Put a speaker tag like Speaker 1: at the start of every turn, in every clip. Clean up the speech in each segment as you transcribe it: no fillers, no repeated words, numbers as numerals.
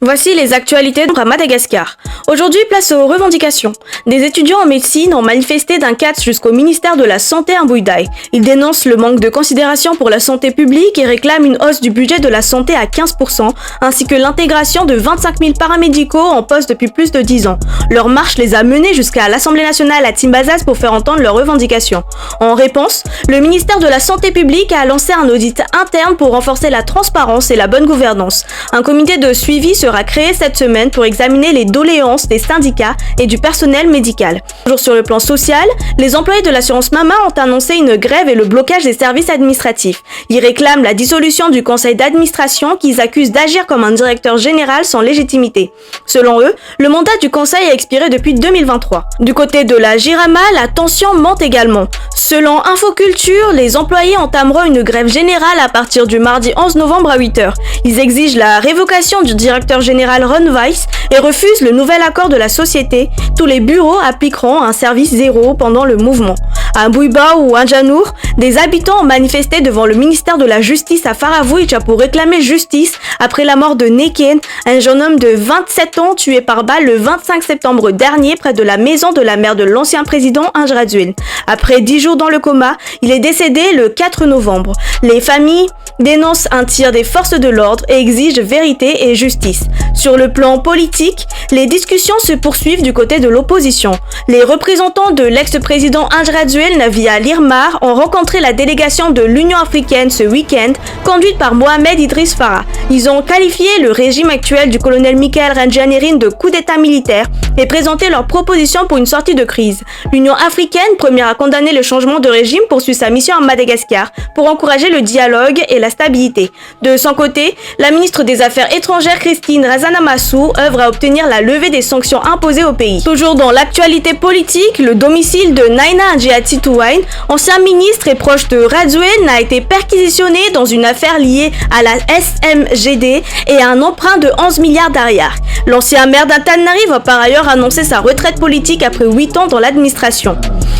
Speaker 1: Voici les actualités à Madagascar. Aujourd'hui, place aux revendications. Des étudiants en médecine ont manifesté d'un CATS jusqu'au ministère de la Santé à Mbouidaï. Ils dénoncent le manque de considération pour la santé publique et réclament une hausse du budget de la santé à 15%, ainsi que l'intégration de 25 000 paramédicaux en poste depuis plus de 10 ans. Leur marche les a menés jusqu'à l'Assemblée nationale à Timbazaz pour faire entendre leurs revendications. En réponse, le ministère de la Santé publique a lancé un audit interne pour renforcer la transparence et la bonne gouvernance. Un comité de suivi sera créé cette semaine pour examiner les doléances des syndicats et du personnel médical. Toujours sur le plan social, les employés de l'assurance Mama ont annoncé une grève et le blocage des services administratifs. Ils réclament la dissolution du conseil d'administration qu'ils accusent d'agir comme un directeur général sans légitimité. Selon eux, le mandat du conseil a expiré depuis 2023. Du côté de la Jirama, la tension monte également. Selon Infoculture, les employés entameront une grève générale à partir du mardi 11 novembre à 8h. Ils exigent la révocation du directeur général Ron Weiss et refusent le nouvel accord de la société. Tous les bureaux appliqueront un service zéro pendant le mouvement. À Mbouiba ou Anjanour, des habitants ont manifesté devant le ministère de la Justice à Faravouitcha pour réclamer justice après la mort de Neken, un jeune homme de 27 ans tué par balle le 25 septembre dernier près de la maison de la mère de l'ancien président Anjradzuin. Après 10 jours dans le coma, il est décédé le 4 novembre. Les familles dénoncent un tir des forces de l'ordre et exigent vérité et justice. Sur le plan politique, les discussions se poursuivent du côté de l'opposition. Les représentants de l'ex-président Anjradzuin via l'IRMAR ont rencontré la délégation de l'Union africaine ce week-end, conduite par Mohamed Idriss Farah. Ils ont qualifié le régime actuel du colonel Michael Randjanerin de coup d'état militaire et présenté leurs propositions pour une sortie de crise. L'Union africaine, première à condamner le changement de régime, poursuit sa mission à Madagascar pour encourager le dialogue et la stabilité. De son côté, la ministre des Affaires étrangères Christine Razanamassou œuvre à obtenir la levée des sanctions imposées au pays. Toujours dans l'actualité politique, le domicile de Naina Andjiatsitouaine, ancien ministre et proche de Radzuin, a été perquisitionné dans une affaire liée à la SMGD et à un emprunt de 11 milliards d'ariars. L'ancien maire d'Antananarivo a par ailleurs annoncé sa retraite politique après 8 ans dans l'administration.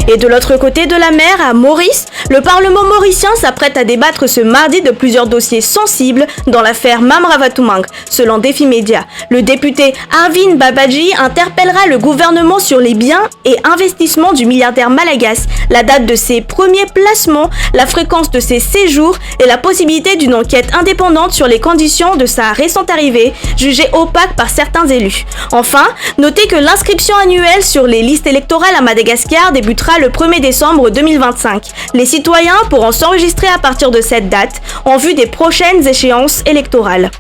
Speaker 1: Et de l'autre côté de la mer, à Maurice, le Parlement mauricien s'apprête à débattre ce mardi de plusieurs dossiers sensibles dans l'affaire Mamravatumang. Selon Défi Média, le député Arvin Babaji interpellera le gouvernement sur les biens et investissements du milliardaire malagasy, la date de ses premiers placements, la fréquence de ses séjours et la possibilité d'une enquête indépendante sur les conditions de sa récente arrivée, jugée opaque par certains élus. Enfin, notez que l'inscription annuelle sur les listes électorales à Madagascar débutera le 1er décembre 2025. Les citoyens pourront s'enregistrer à partir de cette date en vue des prochaines échéances électorales.